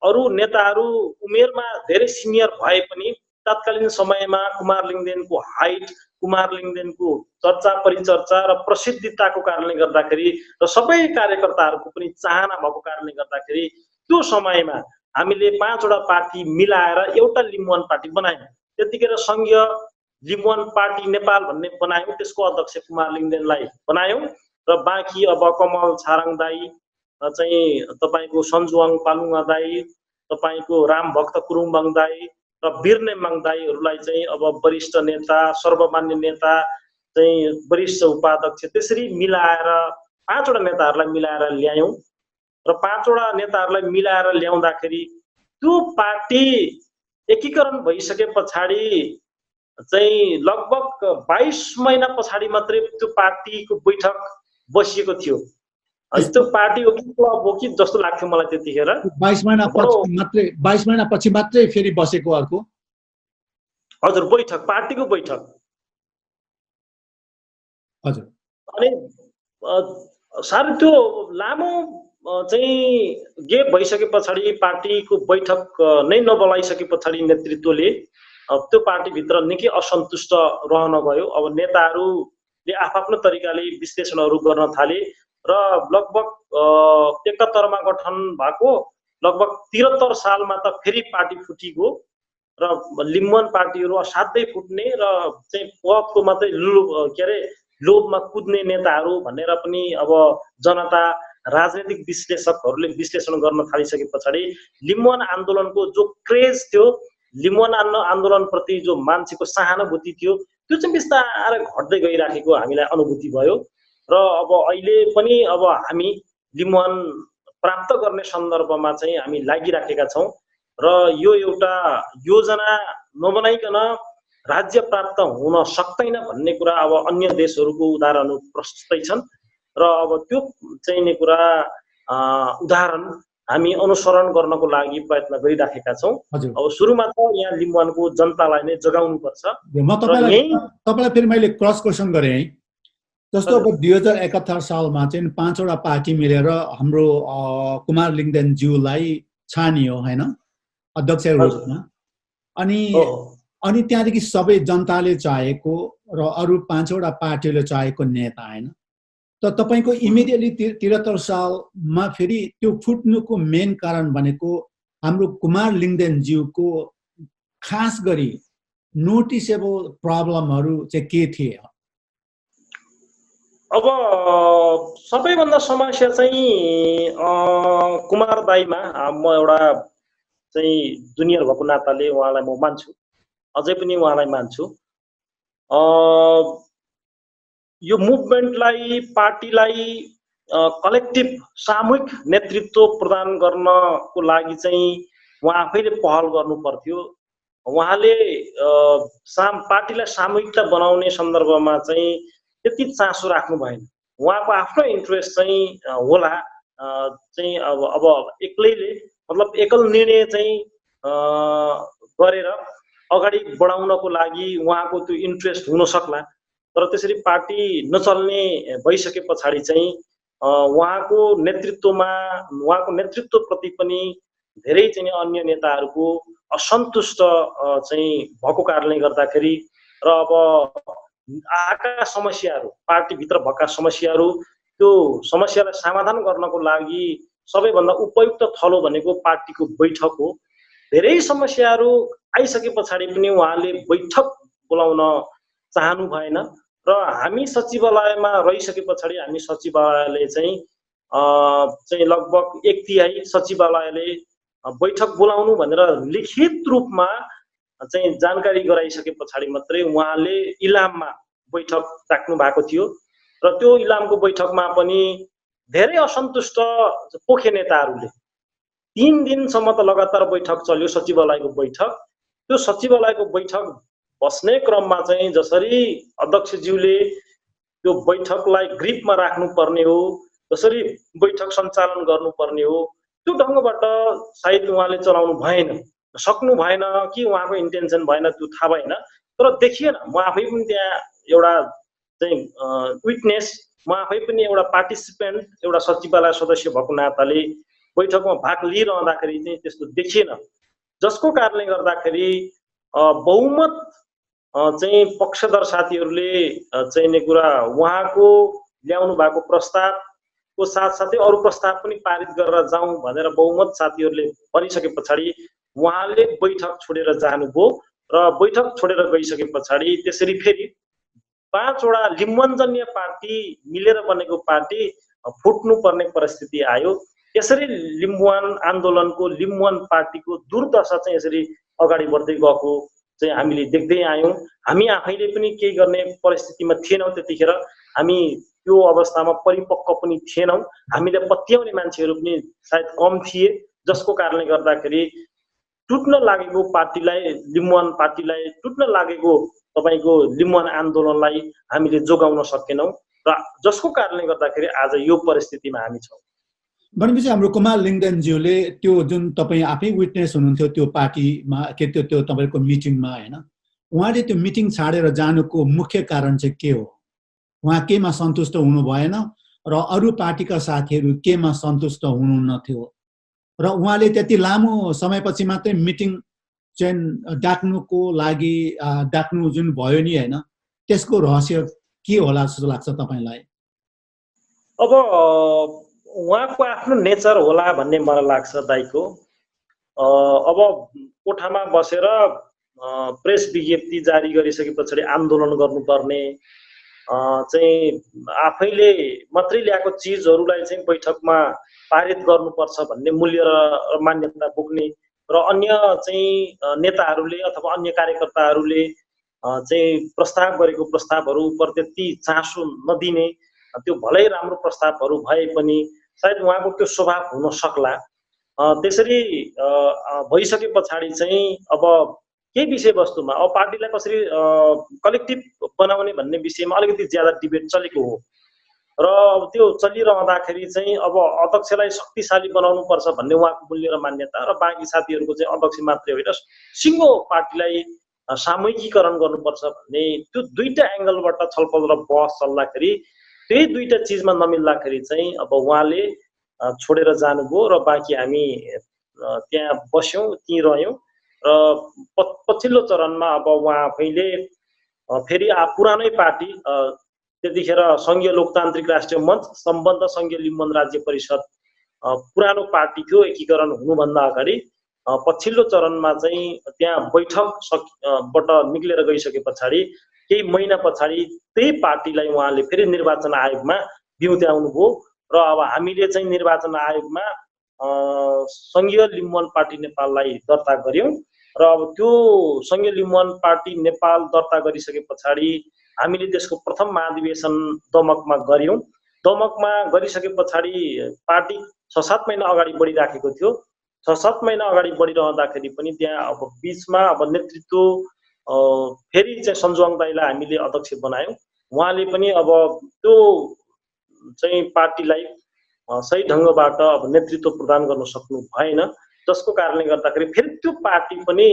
अरू नेताहरू उमेरमा धेरै सिनियर भए पनि तत्कालीन समयमा कुमार लिङदेनको हाइट, कुमार लिङदेनको चर्चा परिचर्चा र प्रसिद्धिताको कारणले गर्दाखेरि र सबै कार्यकर्ताहरूको पनि चाहना भएको कारणले गर्दाखेरि त्यो समयमा हामीले 5 वटा पार्टी मिलाएर एउटा लिम्बुवान पार्टी बनायौं। त्यतिखेर संघीय लिम्बुवान पार्टी नेपाल भन्ने बनायौं, त्यसको अध्यक्ष कुमार लिङदेनलाई बनायौं र बाँकी अब कमल छाराङ दाई चाहिँ तपाईको सन्जुवाङ पालुङा दाई, तपाईको रामभक्त कुरुङबाङ दाई र वीर नेमाङ दाईहरूलाई चाहिँ अब वरिष्ठ नेता, सर्वमान्य नेता चाहिँ वरिष्ठ उपाध्यक्ष त्यसरी मिलाएर 5 वटा नेताहरूलाई मिलाएर ल्यायौं र 5 वटा नेताहरूलाई मिलाएर ल्याउँदाखेरि त्यो पार्टी एकीकरण भइसके पछाडि चाहिँ लगभग 22 महिना पछाडि मात्रै त्यो पार्टीको बैठक बसिएको थियो। त्यो पार्टी हो कि क्लब हो कि जस्तो लाग्थ्यो मलाई त्यतिखेर। 22 महिना पछि मात्रै फेरि बसेको अर्को। हजुर, बैठक, पार्टीको बैठक। हजुर। अनि साह्रै त्यो लामो चाहिँ गेप भइसके पछाडि पार्टीको बैठक नै नबोलाइसके पछाडि नेतृत्वले त्यो पार्टीभित्र निकै असन्तुष्ट रहन गयो। अब नेताहरूले आफ्नो तरिकाले विश्लेषणहरू गर्न थाले र लगभग 71 मा गठन भएको लगभग 73 सालमा त फेरि पार्टी फुटिगयो र लिम्बुवान पार्टीहरू असाध्यै फुट्ने र चाहिँ पदको मात्रै लोभमा कुद्ने नेताहरू भनेर पनि अब जनता राजनीतिक विश्लेषकहरूले विश्लेषण गर्न थालिसके पछाडि लिम्बुवान आन्दोलनको जो क्रेज थियो, लिम्बुवान आन्दोलन प्रति जो मान्छेको सहानुभूति थियो, त्यो चाहिँ बिस्तारै घट्दै गइराखेको हामीलाई अनुभूति भयो र अब अहिले पनि अब हामी लिम्बुवान प्राप्त गर्ने सन्दर्भमा चाहिँ हामी लागिराखेका छौं र यो एउटा योजना नबनाइकन राज्य प्राप्त हुन सक्दैन भन्ने कुरा अब अन्य देशहरूको उदाहरणहरू प्रस्तुतै छन् र अब त्यो चाहिने कुरा उदाहरण हामी अनुसरण गर्नको लागि प्रयत्न गरिराखेका छौं। अब सुरुमा त यहाँ लिम्बुवानको जनतालाई नै जगाउनु पर्छ। म तपाईलाई फेरि मैले क्रस क्वेशन गरे है, जस्तो अब 2071 सालमा चाहिँ 5 वटा पार्टी मिलेर हाम्रो कुमार लिङदेन ज्यूलाई छानियो हैन अध्यक्षको रूपमा, अनि त्यहाँदेखि सबै जनताले चाहेको र अरु 5 वटा पार्टीले चाहेको नेता हैन। त तपाईको इमिडिएटली 73 सालमा फेरि त्यो फुट्नुको मेन कारण भनेको हाम्रो कुमार लिङदेन ज्यूको खास गरी नोटिसेबल प्रब्लमहरु चाहिँ के थिए? अब सबैभन्दा समस्या चाहिँ कुमार दाइमा म एउटा चाहिँ जुनियर भएको नाताले उहाँलाई म मान्छु, अझै पनि उहाँलाई मान्छु। यो मुभमेन्टलाई, पार्टीलाई कलेक्टिभ सामूहिक नेतृत्व प्रदान गर्नको लागि चाहिँ उहाँ आफैले पहल गर्नु पर्थ्यो उहाँले पार्टीलाई सामूहिकता बनाउने सन्दर्भमा चाहिँ त्यति चासो राख्नु भएन। उहाँको आफ्नो इन्ट्रेस्ट चाहिँ होला चाहिँ अब एक्लैले मतलब एकल निर्णय चाहिँ गरेर अगाडि बढाउनको लागि उहाँको त्यो इन्ट्रेस्ट हुन सक्ला, तर त्यसरी पार्टी नचल्ने भइसके पछाडि चाहिँ उहाँको नेतृत्वप्रति पनि धेरै चाहिँ अन्य नेताहरूको असन्तुष्ट चाहिँ भएको कारणले गर्दाखेरि र अब आएका समस्याहरू पार्टीभित्र भएका समस्याहरू त्यो समस्यालाई समाधान गर्नको लागि सबैभन्दा उपयुक्त थलो भनेको पार्टीको बैठक हो। धेरै समस्याहरू आइसके पछाडि पनि उहाँले बैठक बोलाउन चाहनु भएन र हामी सचिवालयमा रहिसके पछाडि हामी सचिवालयले चाहिँ लगभग 1/3 सचिवालयले बैठक बोलाउनु भनेर लिखित रूपमा चाहिँ जानकारी गराइसके पछाडि मात्रै उहाँले इलाममा बैठक राख्नु भएको थियो र त्यो इलामको बैठकमा पनि धेरै असन्तुष्ट पोखे नेताहरूले 3 दिनसम्म त लगातार बैठक चल्यो सचिवालयको बैठक। त्यो सचिवालयको बैठक बस्ने क्रममा चाहिँ जसरी अध्यक्षज्यूले त्यो बैठकलाई ग्रिपमा राख्नुपर्ने हो, जसरी बैठक सञ्चालन गर्नुपर्ने हो, त्यो ढङ्गबाट सायद उहाँले चलाउनु भएन, सक्नु भएन कि उहाँको इन्टेन्सन भएन त्यो थाहा भएन, तर देखिएन। म आफै पनि त्यहाँ एउटा चाहिँ विटनेस, म आफै पनि एउटा पार्टिसिपेन्ट, एउटा सचिवालय सदस्य भएको नाताले बैठकमा भाग लिइरहँदाखेरि चाहिँ त्यस्तो देखिएन, जसको कारणले गर्दाखेरि बहुमत चाहिँ पक्षधर साथीहरूले चाहिने कुरा उहाँको ल्याउनु भएको प्रस्तावको साथसाथै अरू प्रस्ताव पनि पारित गरेर जाउँ भनेर बहुमत साथीहरूले भनिसके पछाडि उहाँले बैठक छोडेर जानुभयो र बैठक छोडेर गइसके पछाडि त्यसरी फेरि 5 वटा लिम्बुवानजन्य पार्टी मिलेर बनेको पार्टी फुट्नु पर्ने परिस्थिति आयो। यसरी लिम्बुवान आन्दोलनको लिम्बुवान पार्टीको दुर्दशा चाहिँ यसरी अगाडि बढ्दै गएको चाहिँ हामीले देख्दै आयौँ। हामी आफैले पनि केही गर्ने परिस्थितिमा थिएनौँ, त्यतिखेर हामी त्यो अवस्थामा परिपक्व पनि थिएनौँ, हामीले पत्याउने मान्छेहरू पनि सायद कम थिए, जसको कारणले गर्दाखेरि टुट्न लागेको पार्टीलाई, लिम्बुवान पार्टीलाई टुट्न लागेको तपाईको लिम्बुवान आन्दोलनलाई हामीले जोगाउन सकेनौँ र जसको कारणले गर्दाखेरि आज यो परिस्थितिमा हामी छौँ। भनेपछि हाम्रो कुमार लिङ्गदेनज्यूले त्यो जुन तपाईँ आफै विटनेस हुनुहुन्थ्यो त्यो पार्टीमा के त्यो तपाईँको मिटिङमा हैन, उहाँले त्यो मिटिङ छाडेर जानुको मुख्य कारण चाहिँ के हो? उहाँ केमा सन्तुष्ट हुनु भएन र अरू पार्टीका साथीहरू केमा सन्तुष्ट हुनुहुन्न थियो र उहाँले त्यति लामो समयपछि मात्रै मिटिङ चाहिँ डाक्नुको लागि डाक्नु जुन भयो नि हैन, त्यसको रहस्य के होला जस्तो लाग्छ तपाईलाई? अब उहाँको आफ्नो नेचर होला भन्ने मलाई लाग्छ दाइको। अब कोठामा बसेर प्रेस विज्ञप्ति जारी गरिसके पछाडि आन्दोलन गर्नुपर्ने, चाहिँ आफैले मात्रै ल्याएको चिजहरूलाई चाहिँ बैठकमा पारित गर्नुपर्छ भन्ने मूल्य र मान्यता बोक्ने र अन्य चाहिँ नेताहरूले अथवा अन्य कार्यकर्ताहरूले चाहिँ प्रस्ताव गरेको प्रस्तावहरू उपर त्यति चासो नदिने, त्यो भलै राम्रो प्रस्तावहरू भए पनि सायद उहाँको त्यो स्वभाव हुन सक्ला। त्यसरी भइसके पछाडि चाहिँ अब केही विषयवस्तुमा अब पार्टीलाई कसरी कलेक्टिभ बनाउने भन्ने विषयमा अलिकति ज्यादा डिबेट चलेको हो र अब त्यो चलिरहँदाखेरि चाहिँ अब अध्यक्षलाई शक्तिशाली बनाउनु पर्छ भन्ने उहाँको मूल्य र मान्यता र बाँकी साथीहरूको चाहिँ अध्यक्ष मात्रै होइन सिङ्गो पार्टीलाई सामूहिकीकरण गर्नुपर्छ भन्ने त्यो दुईटा एङ्गलबाट छलफल र बहस चल्दाखेरि त्यही दुईटा चिजमा नमिल्दाखेरि चाहिँ अब उहाँले छोडेर जानुभयो र बाँकी हामी त्यहाँ बस्यौँ, त्यहीँ रह्यौँ र पछिल्लो चरणमा अब उहाँ आफैले फेरि पुरानै पार्टी त्यतिखेर सङ्घीय लोकतान्त्रिक राष्ट्रिय मञ्च सम्बन्ध सङ्घीय लिम्बुवान राज्य परिषद पुरानो पार्टी थियो एकीकरण हुनुभन्दा अगाडि पछिल्लो चरणमा चाहिँ त्यहाँ बैठकबाट निक्लेर गइसके पछाडि केही महिना पछाडि त्यही पार्टीलाई उहाँले फेरि निर्वाचन आयोगमा बिउत्याउनुभयो र अब हामीले चाहिँ निर्वाचन आयोगमा सङ्घीय लिम्बुवान पार्टी नेपाललाई दर्ता गर्यौँ र अब त्यो सङ्घीय लिम्बुवान पार्टी नेपाल दर्ता गरिसके पछाडि हामीले त्यसको प्रथम महाधिवेशन दमकमा गर्यौँ। दमकमा गरिसके पछाडि पार्टी 6-7 महिना अगाडि बढिराखेको थियो 6-7 महिना अगाडि बढिरहँदाखेरि पनि त्यहाँ अब बिचमा अब नेतृत्व फेरि चाहिँ सञ्जुवाङ दाइलाई हामीले अध्यक्ष बनायौँ। उहाँले पनि अब त्यो चाहिँ पार्टीलाई सही ढङ्गबाट अब नेतृत्व प्रदान गर्न सक्नु भएन, जसको कारणले गर्दाखेरि फेरि त्यो पार्टी पनि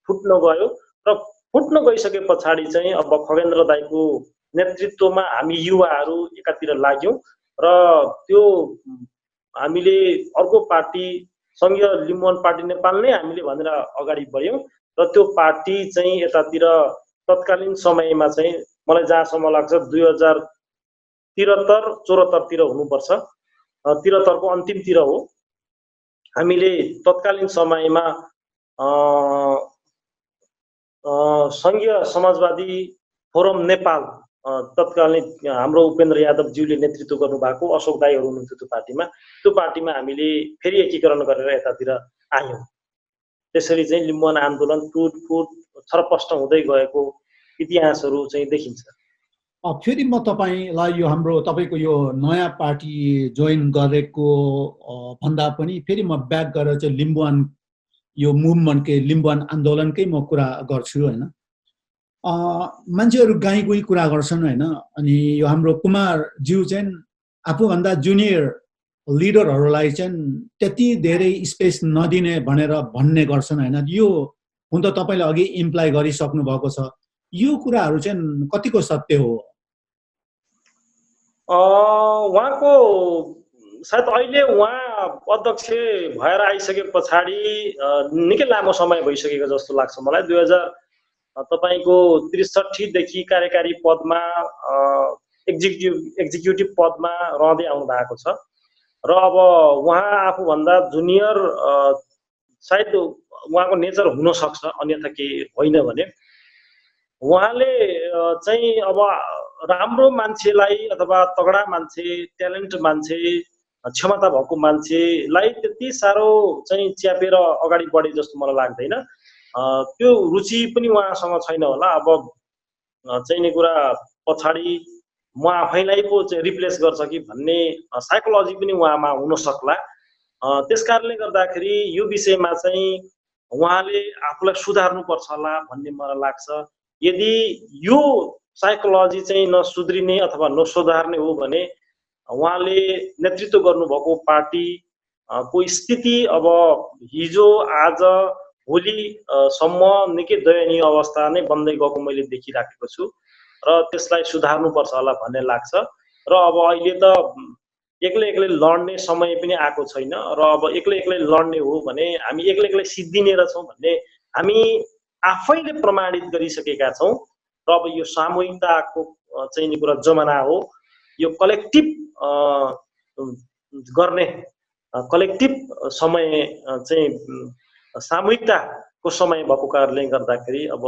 फुट्न गयो र फुट्न गइसके पछाडि चाहिँ अब खगेन्द्र दाइको नेतृत्वमा हामी युवाहरू एकातिर लाग्यौँ र त्यो हामीले अर्को पार्टी सङ्घीय लिम्बुवान पार्टी नेपाल नै हामीले भनेर अगाडि बढ्यौँ र त्यो पार्टी चाहिँ यतातिर तत्कालीन समयमा चाहिँ मलाई जहाँसम्म लाग्छ 2073-74 तिर हुनुपर्छ, 73 को अन्तिमतिर हो। हामीले तत्कालीन समयमा सङ्घीय समाजवादी फोरम नेपाल तत्कालीन हाम्रो उपेन्द्र यादवज्यूले नेतृत्व गर्नुभएको अशोक दाईहरू हुनुहुन्थ्यो त्यो पार्टीमा हामीले फेरि एकीकरण गरेर यतातिर आयौँ। त्यसरी चाहिँ लिम्बुवान आन्दोलन टुटफुट छरपष्ट हुँदै गएको इतिहासहरू चाहिँ देखिन्छ। फेरि म तपाईलाई यो हाम्रो तपाईको यो नयाँ पार्टी जोइन गरेको भन्दा पनि फेरि म ब्याक गरेर चाहिँ लिम्बुवान यो मुभमेन्टकै लिम्बुवान आन्दोलनकै म कुरा गर्छु हैन। मान्छेहरू गाईगुई कुरा गर्छन् हैन, अनि यो हाम्रो कुमार ज्यू चाहिँ आफूभन्दा जुनियर लिडरहरूलाई चाहिँ त्यति धेरै स्पेस नदिने भनेर भन्ने गर्छन् हैन। यो हुन त तपाईले अघि इम्प्लाइ गरिसक्नु भएको छ, यो कुराहरू चाहिँ कतिको सत्य हो? उहाँको सायद अहिले उहाँ अध्यक्ष भएर आइसके पछाडि निकै लामो समय भइसकेको जस्तो लाग्छ मलाई। 2000 तपाईको 63 देखि कार्यकारी पदमा एक्जिक्युटिभ पदमा रहँदै आउनु भएको छ र अब उहाँ आफूभन्दा जुनियर सायद उहाँको नेचर हुन सक्छ, अन्यथा के होइन भने उहाँले चाहिँ अब राम्रो मान्छेलाई अथवा तगडा मान्छे, ट्यालेन्ट मान्छे, क्षमता भएको मान्छेलाई त्यति साह्रो चाहिँ च्यापेर अगाडि बढे जस्तो मलाई लाग्दैन। त्यो रुचि पनि उहाँसँग छैन होला। अब चाहिने कुरा पछाडि म आफैलाई पो चाहिँ रिप्लेस गर्छ कि भन्ने साइकोलोजी पनि उहाँमा हुन सक्ला। त्यसकारणले गर्दाखेरि यो विषयमा चाहिँ उहाँले आफूलाई सुधार्नुपर्छ होला भन्ने मलाई लाग्छ। यदि यो साइकोलोजी चाहिँ नसुध्रिने अथवा नसुधार्ने हो भने उहाँले नेतृत्व गर्नुभएको पार्टी को स्थिति अब हिजो आज भोलिसम्म निकै दयनीय अवस्था नै बन्दै गएको मैले देखिराखेको छु र त्यसलाई सुधार्नुपर्छ होला भन्ने लाग्छ। र अब अहिले त एक्लै लड्ने समय पनि आएको छैन र अब एक्लै लड्ने हो भने हामी एक्लै सिद्धिने रहेछौँ भन्ने हामी आफैले प्रमाणित गरिसकेका छौँ। र अब यो सामूहिकताको चाहिँ कुरा जमाना हो, यो कलेक्टिभ गर्ने कलेक्टिभ समय चाहिँ सामूहिकताको समय भएको कारणले गर्दाखेरि अब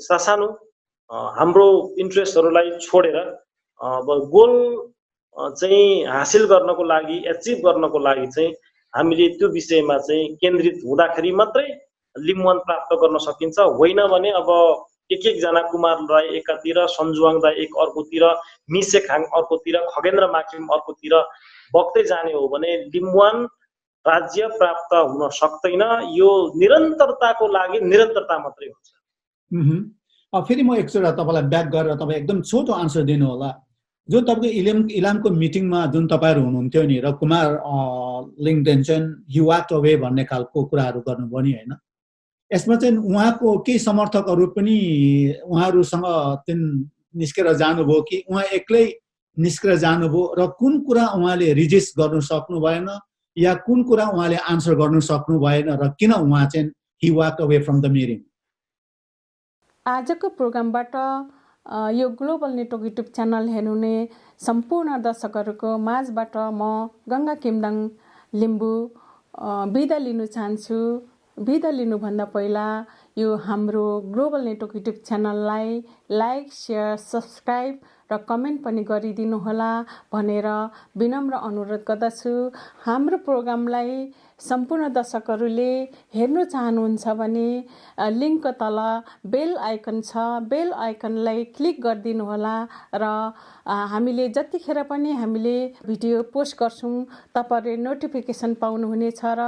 सासानो हाम्रो इन्ट्रेस्टहरूलाई छोडेर अब गोल चाहिँ हासिल गर्नको लागि, एचिभ गर्नको लागि चाहिँ हामीले त्यो विषयमा चाहिँ केन्द्रित हुँदाखेरि मात्रै लिम्बुवान प्राप्त गर्न सकिन्छ। होइन भने अब एक-एकजना कुमार राई एकातिर, सञ्जुवाङ दाइ एक अर्कोतिर, मिसे खाङ अर्कोतिर, खगेन्द्र माकिम अर्कोतिर बग्दै जाने हो भने लिम्बुवान राज्य प्राप्त हुन सक्दैन। यो निरन्तरताको लागि निरन्तरता मात्रै हुन्छ। फेरि म एकचोटि तपाईँलाई ब्याक गरेर तपाईँ एकदम छोटो आन्सर दिनु होला। जुन तपाईँको इलामको मिटिङमा जुन तपाईँहरू हुनुहुन्थ्यो नि र कुमार लिङ्गदेन चाहिँ यु वाक्ड अवे भन्ने खालको कुराहरू गर्नुभयो नि होइन, यसमा चाहिँ उहाँको केही समर्थकहरू पनि उहाँहरूसँग निस्केर जानुभयो कि उहाँ एक्लै निस्केर जानुभयो र कुन कुरा उहाँले रिजिस्ट गर्नु सक्नु भएन या कुन कुरा उहाँले आन्सर गर्नु सक्नु भएन र किन उहाँ चाहिँ he walked away from the meeting? आजको प्रोग्रामबाट यो ग्लोबल नेटवर्क युट्युब च्यानल हेर्नुहुने सम्पूर्ण दर्शकहरूको माझबाट म गङ्गा किमदाङ लिम्बू बिदा लिनु चाहन्छु। बिदा लिनुभन्दा पहिला यो हाम्रो ग्लोबल नेटवर्क युट्युब च्यानललाई लाइक, सेयर, सब्सक्राइब र र कमेन्ट पनि गरिदिनुहोला भनेर विनम्र अनुरोध गर्दछु। हाम्रो प्रोग्रामलाई सम्पूर्ण दर्शकहरूले हेर्नु चाहनुहुन्छ भने लिङ्कको तल बेल आइकन छ, बेल आइकनलाई क्लिक गरिदिनुहोला र हामीले जतिखेर पनि हामीले भिडियो पोस्ट गर्छौँ तपाईँहरूले नोटिफिकेसन पाउनुहुनेछ र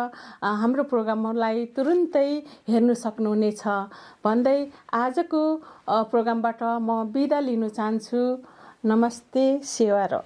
हाम्रो प्रोग्रामलाई तुरुन्तै हेर्नु सक्नुहुनेछ भन्दै आजको प्रोग्रामबाट म बिदा लिन चाहन्छु। नमस्ते, सेवा र